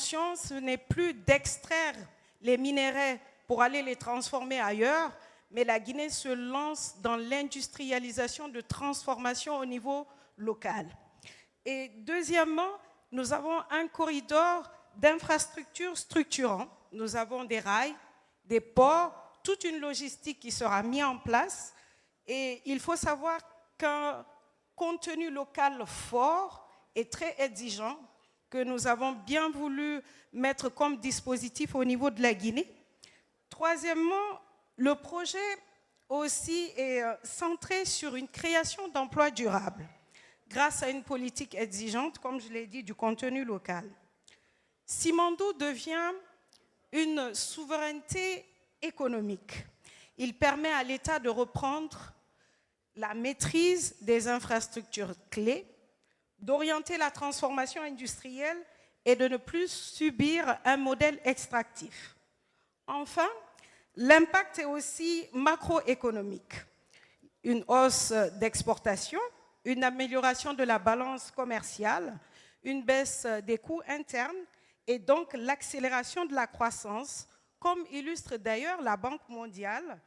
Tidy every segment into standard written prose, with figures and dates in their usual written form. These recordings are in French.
l'intention, ce n'est plus d'extraire les minéraux pour aller les transformer ailleurs, mais la Guinée se lance dans l'industrialisation de transformation au niveau local. Et deuxièmement, nous avons un corridor d'infrastructures structurants. Nous avons des rails, des ports, toute une logistique qui sera mise en place. Et il faut savoir qu'un contenu local fort et très exigeant que nous avons bien voulu mettre comme dispositif au niveau de la Guinée. Troisièmement, le projet aussi est centré sur une création d'emplois durables grâce à une politique exigeante, comme je l'ai dit, du contenu local. Simandou devient une souveraineté économique. Il permet à l'État de reprendre la maîtrise des infrastructures clés, d'orienter la transformation industrielle et de ne plus subir un modèle extractif. Enfin, l'impact est aussi macroéconomique. Une hausse d'exportation, une amélioration de la balance commerciale, une baisse des coûts internes et donc l'accélération de la croissance, comme illustre d'ailleurs la Banque mondiale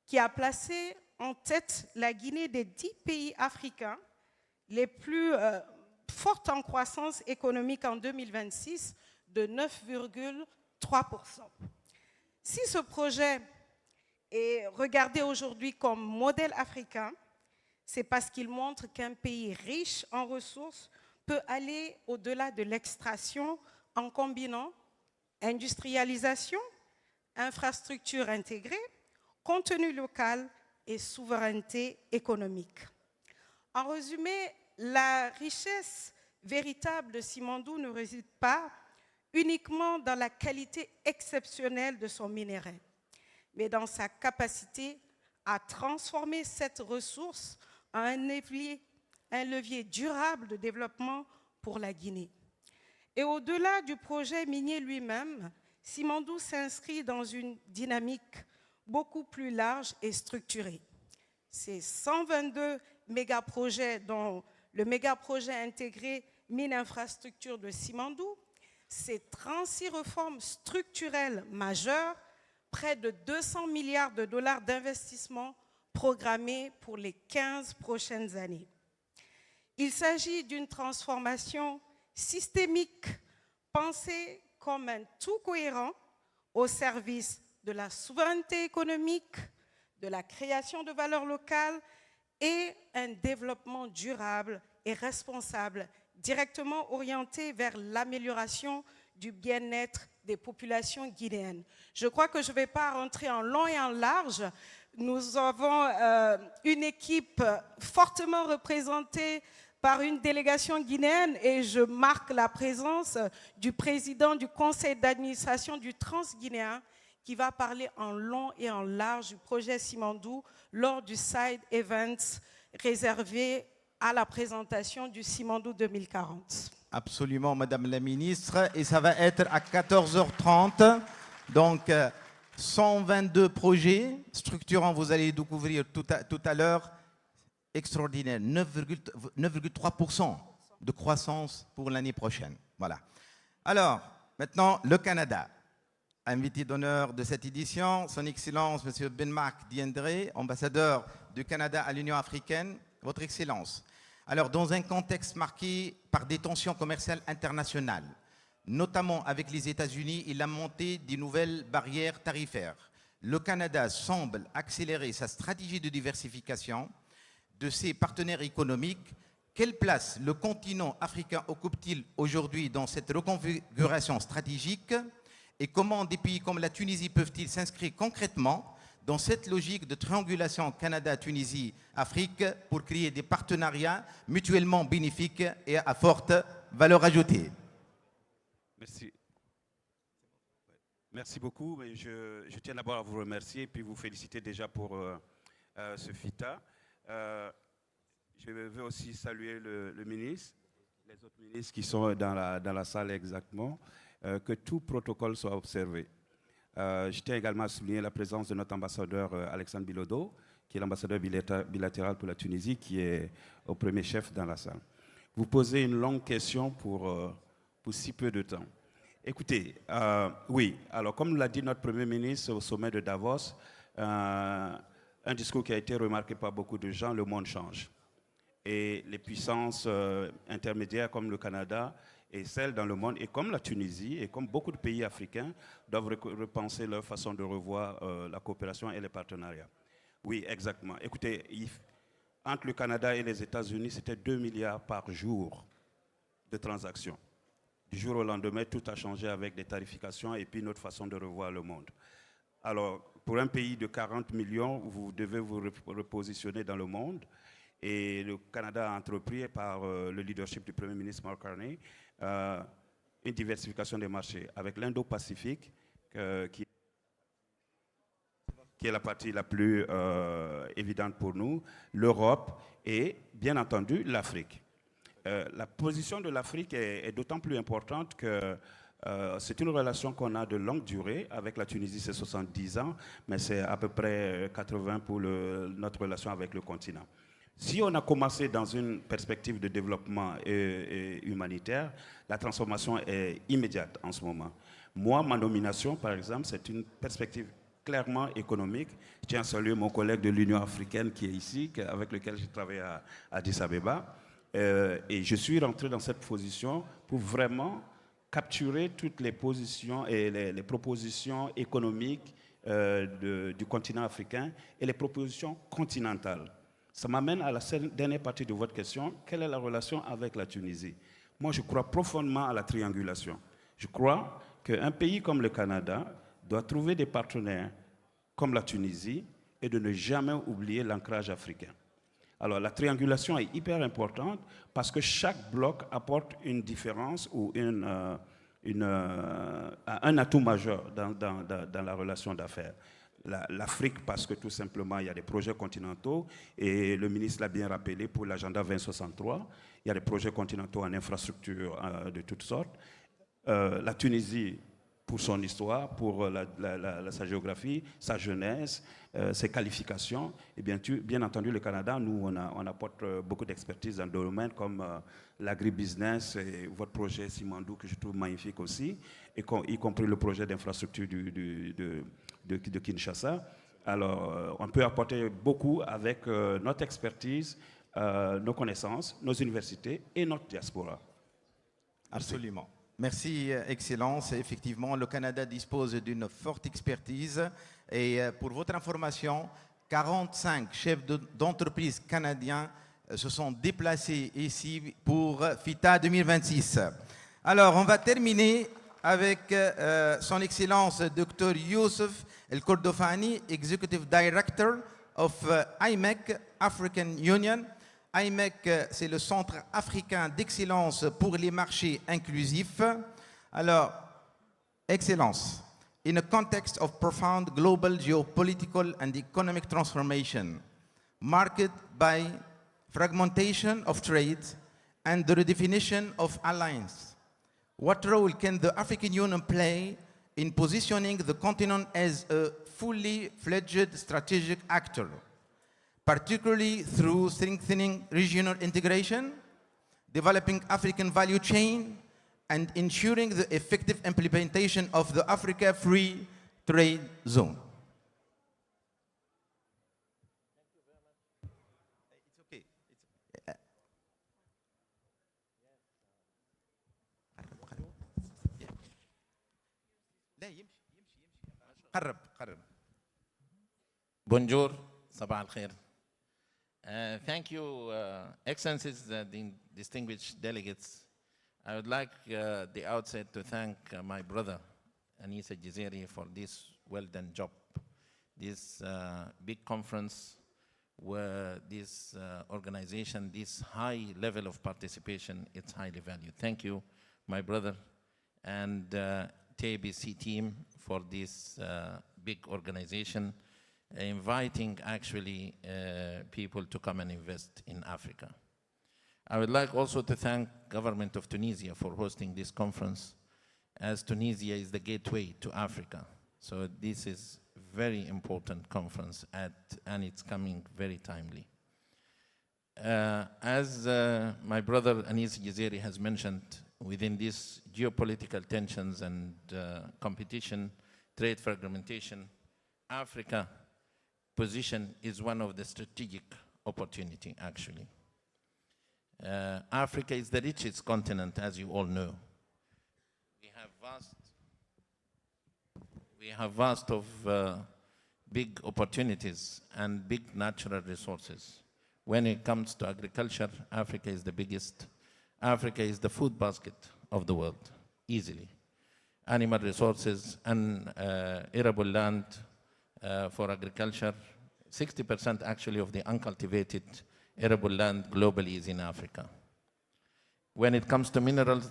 qui a placé en tête la Guinée des 10 pays africains les plus fortes en croissance économique en 2026 de 9,3%. Si ce projet est regardé aujourd'hui comme modèle africain, c'est parce qu'il montre qu'un pays riche en ressources peut aller au-delà de l'extraction en combinant industrialisation, infrastructure intégrée, contenu local et souveraineté économique. En résumé, la richesse véritable de Simandou ne réside pas uniquement dans la qualité exceptionnelle de son minerai, mais dans sa capacité à transformer cette ressource en un levier durable de développement pour la Guinée. Et au-delà du projet minier lui-même, Simandou s'inscrit dans une dynamique beaucoup plus large et structurée. Ces 122 mégaprojets, dont le mégaprojet intégré mine infrastructure de Simandou, ces 36 réformes structurelles majeures, près de 200 milliards de dollars d'investissement programmés pour les 15 prochaines années. Il s'agit d'une transformation systémique, pensée comme un tout cohérent au service de la souveraineté économique, de la création de valeur locale et un développement durable et responsable directement orienté vers l'amélioration du bien-être des populations guinéennes. Je crois que je ne vais pas rentrer en long et en large. Nous avons une équipe fortement représentée par une délégation guinéenne et je marque la présence du président du conseil d'administration du Transguinéen qui va parler en long et en large du projet Simandou lors du Side Events réservé à la présentation du Simandou 2040. Absolument, Madame la Ministre. Et ça va être à 14h30. Donc, 122 projets structurants, vous allez découvrir tout à l'heure. Extraordinaire, 9,3% de croissance pour l'année prochaine. Voilà. Alors, maintenant, le Canada. Invité d'honneur de cette édition, Son Excellence, M. Ben-Marc Diendré, ambassadeur du Canada à l'Union africaine. Votre Excellence. Alors, dans un contexte marqué par des tensions commerciales internationales, notamment avec les États-Unis et la montée des nouvelles barrières tarifaires, le Canada semble accélérer sa stratégie de diversification de ses partenaires économiques. Quelle place le continent africain occupe-t-il aujourd'hui dans cette reconfiguration stratégique et comment des pays comme la Tunisie peuvent-ils s'inscrire concrètement dans cette logique de triangulation Canada-Tunisie-Afrique pour créer des partenariats mutuellement bénéfiques et à forte valeur ajoutée? Merci. Merci beaucoup. Je tiens d'abord à vous remercier et puis vous féliciter déjà pour ce FITA. Je veux aussi saluer le ministre, les autres ministres qui sont dans la salle exactement, que tout protocole soit observé. Je tiens également à souligner la présence de notre ambassadeur Alexandre Bilodeau, qui est l'ambassadeur bilatéral pour la Tunisie, qui est au premier chef dans la salle. Vous posez une longue question pour si peu de temps. Écoutez, oui, alors comme l'a dit notre Premier ministre au sommet de Davos, un discours qui a été remarqué par beaucoup de gens, le monde change. Et les puissances intermédiaires comme le Canada et celles dans le monde, et comme la Tunisie, et comme beaucoup de pays africains, doivent repenser leur façon de revoir la coopération et les partenariats. Oui, exactement. Écoutez, entre le Canada et les États-Unis, c'était 2 milliards par jour de transactions. Du jour au lendemain, tout a changé avec des tarifications et puis notre façon de revoir le monde. Alors, pour un pays de 40 millions, vous devez vous repositionner dans le monde. Et le Canada a entrepris, par le leadership du Premier ministre Mark Carney, une diversification des marchés avec l'Indo-Pacifique, qui est la partie la plus évidente pour nous, l'Europe et, bien entendu, l'Afrique. La position de l'Afrique est d'autant plus importante que c'est une relation qu'on a de longue durée. Avec la Tunisie, c'est 70 ans, mais c'est à peu près 80 pour notre relation avec le continent. Si on a commencé dans une perspective de développement et humanitaire, la transformation est immédiate en ce moment. Moi, ma nomination, par exemple, c'est une perspective clairement économique. Je tiens à saluer mon collègue de l'Union africaine qui est ici, avec lequel j'ai travaillé à Addis Abeba. Et je suis rentré dans cette position pour vraiment capturer toutes les positions et les propositions économiques du continent africain et les propositions continentales. Ça m'amène à la dernière partie de votre question. Quelle est la relation avec la Tunisie? Moi, je crois profondément à la triangulation. Je crois qu'un pays comme le Canada doit trouver des partenaires comme la Tunisie et de ne jamais oublier l'ancrage africain. Alors, la triangulation est hyper importante parce que chaque bloc apporte une différence ou un atout majeur dans la relation d'affaires. L'Afrique, parce que tout simplement, il y a des projets continentaux, et le ministre l'a bien rappelé pour l'agenda 2063, il y a des projets continentaux en infrastructure de toutes sortes. La Tunisie, pour son histoire, pour sa géographie, sa jeunesse, ses qualifications, et bien entendu le Canada, nous on apporte beaucoup d'expertise dans le domaine comme l'agribusiness et votre projet Simandou que je trouve magnifique aussi, y compris le projet d'infrastructure de Kinshasa. Alors, on peut apporter beaucoup avec notre expertise, nos connaissances, nos universités et notre diaspora. Absolument. Merci, Excellence. Effectivement, le Canada dispose d'une forte expertise. Et pour votre information, 45 chefs d'entreprise canadiens se sont déplacés ici pour FITA 2026. Alors, on va terminer avec son Excellence Dr Youssef El Kordofani, Executive Director of IMEC, African Union. IMEC, c'est le Centre africain d'excellence pour les marchés inclusifs. Alors, Excellence, in a context of profound global geopolitical and economic transformation, marked by fragmentation of trade and the redefinition of alliance, what role can the African Union play in positioning the continent as a fully fledged strategic actor, particularly through strengthening regional integration, developing African value chain, and ensuring the effective implementation of the Africa Free Trade Zone? It's okay. Bonjour, sabah al-khair. Thank you, Excellencies, distinguished delegates. I would like the outset to thank my brother, Anis Al-Jazeri, for this well-done job. This big conference, where this organization, this high level of participation, it's highly valued. Thank you, my brother, and TABC team for this big organization, inviting actually people to come and invest in Africa. I would like also to thank government of Tunisia for hosting this conference, as Tunisia is the gateway to Africa. So this is very important conference and it's coming very timely. As my brother Anis Jazeri has mentioned, within these geopolitical tensions and competition, trade fragmentation, Africa position is one of the strategic opportunity, actually. Africa is the richest continent, as you all know. We have vast of big opportunities and big natural resources. When it comes to agriculture, Africa is the biggest. Africa is the food basket of the world, easily. Animal resources and arable land for agriculture. 60% actually of the uncultivated arable land globally is in Africa. When it comes to minerals,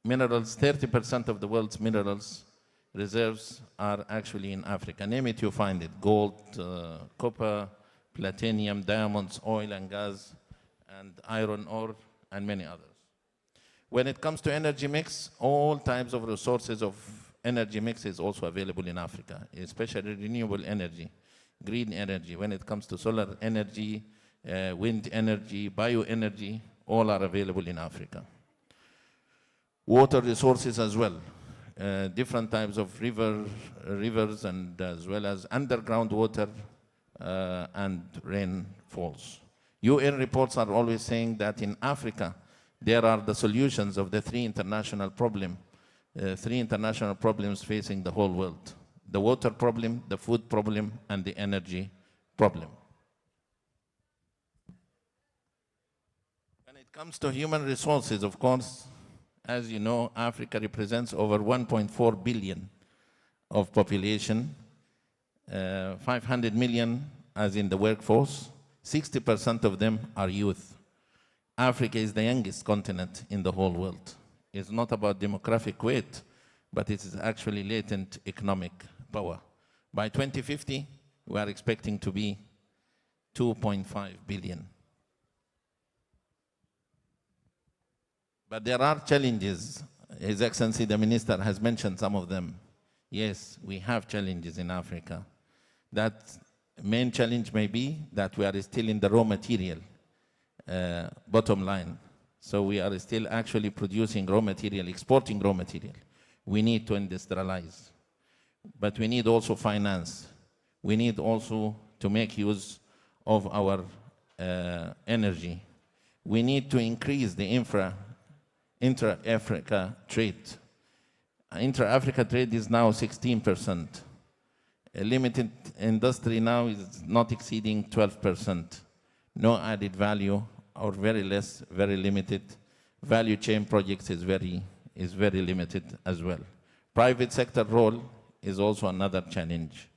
30% of the world's minerals reserves are actually in Africa. Name it, you find it. Gold, copper, platinum, diamonds, oil and gas, and iron ore, and many others. When it comes to energy mix, all types of resources of energy mix is also available in Africa, especially renewable energy, green energy. When it comes to solar energy, wind energy, bioenergy, all are available in Africa. Water resources as well. Different types of rivers and as well as underground water and rainfalls. UN reports are always saying that in Africa, there are the solutions of the three international problems facing the whole world: the water problem, the food problem, and the energy problem. When it comes to human resources, of course, as you know, Africa represents over 1.4 billion of population, 500 million as in the workforce, 60% of them are youth. Africa is the youngest continent in the whole world. It's not about demographic weight, but it is actually latent economic power. By 2050, we are expecting to be 2.5 billion. But there are challenges. His Excellency, the Minister, has mentioned some of them. Yes, we have challenges in Africa. That main challenge may be that we are still in the raw material, bottom line. So we are still actually producing raw material, exporting raw material. We need to industrialize. But we need also finance. We need also to make use of our energy. We need to increase the intra-Africa trade. Intra-Africa trade is now 16%. A limited industry now is not exceeding 12%. No added value, or very less, very limited. Value chain projects is very limited as well. Private sector role is also another challenge.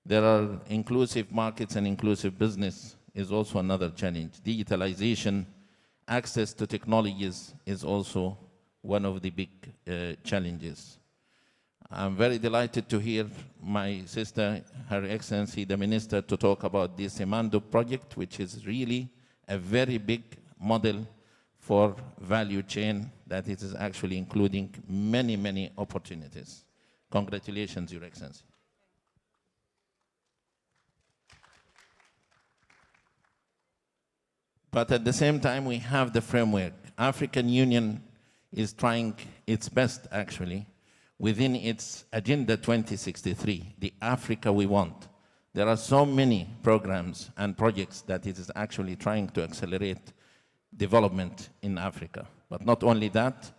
There are inclusive markets and inclusive business is also another challenge. Digitalization, access to technologies is also one of the big challenges. I'm very delighted to hear my sister, Her Excellency, the Minister, to talk about this Simandou project, which is really a very big model for value chain that it is actually including many, many opportunities. Congratulations, Your Excellency. But at the same time, we have the framework. African Union is trying its best, actually, within its Agenda 2063, the Africa we want. There are so many programs and projects that it is actually trying to accelerate development in Africa. But not only that,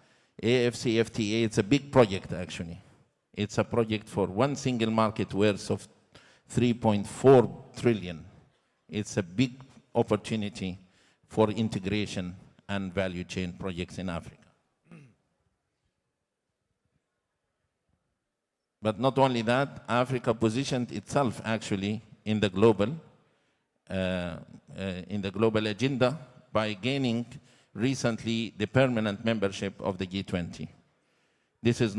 AFCFTA, it's a big project, actually. It's a project for one single market worth of 3.4 trillion. It's a big opportunity for integration and value chain projects in Africa. But not only that, Africa positioned itself actually in the global agenda by gaining recently the permanent membership of the G20. This is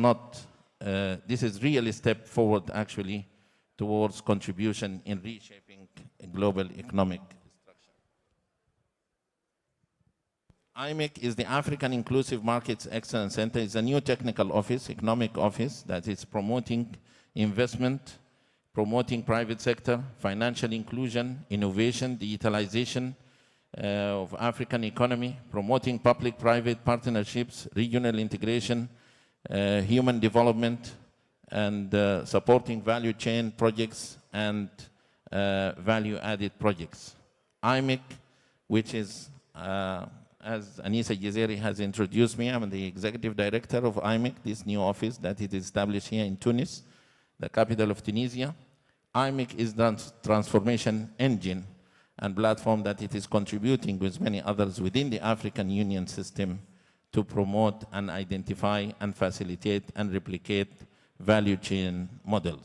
really a step forward actually towards contribution in reshaping a global economic structure. IMEC is the African Inclusive Markets Excellence Center. It's a new technical office, economic office, that is promoting investment, promoting private sector, financial inclusion, innovation, digitalization, of African economy, promoting public-private partnerships, regional integration, human development, and supporting value chain projects and value-added projects. IMIC, which is, as Anissa Jazeri has introduced me, I'm the executive director of IMIC, this new office that is established here in Tunis, the capital of Tunisia. IMIC is the transformation engine and platform that it is contributing with many others within the African Union system to promote and identify and facilitate and replicate value chain models.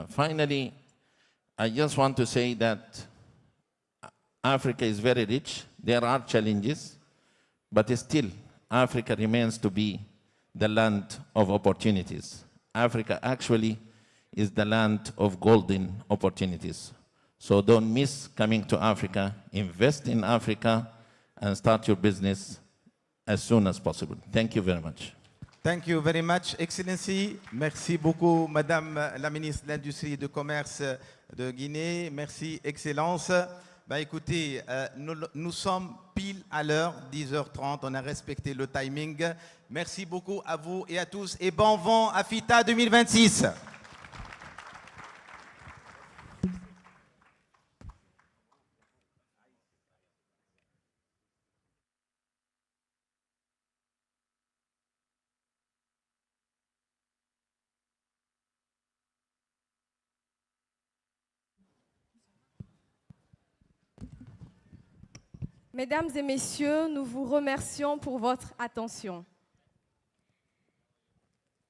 Finally, I just want to say that Africa is very rich. There are challenges, but still Africa remains to be the land of opportunities. Africa actually is the land of golden opportunities. So don't miss coming to Africa, invest in Africa, and start your business as soon as possible. Thank you very much. Thank you very much, Excellency. Merci beaucoup, Madame la ministre de l'Industrie et du Commerce de Guinée. Merci, Excellence. Bah, écoutez, nous sommes pile à l'heure, 10h30. On a respecté le timing. Merci beaucoup à vous et à tous. Et bon vent à FITA 2026. Mesdames et messieurs, nous vous remercions pour votre attention.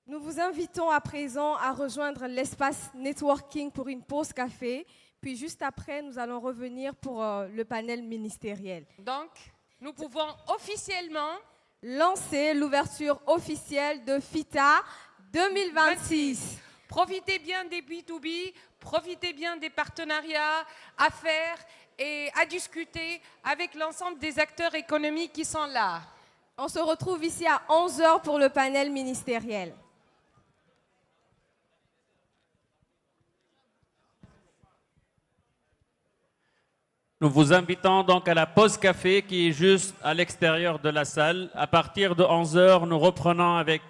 Nous vous invitons à présent à rejoindre l'espace networking pour une pause café, puis juste après, nous allons revenir pour le panel ministériel. Donc, nous pouvons officiellement lancer l'ouverture officielle de FITA 2026. Profitez bien des B2B, profitez bien des partenariats à faire et à discuter avec l'ensemble des acteurs économiques qui sont là. On se retrouve ici à 11h pour le panel ministériel. Nous vous invitons donc à la pause café qui est juste à l'extérieur de la salle. À partir de 11h, nous reprenons avec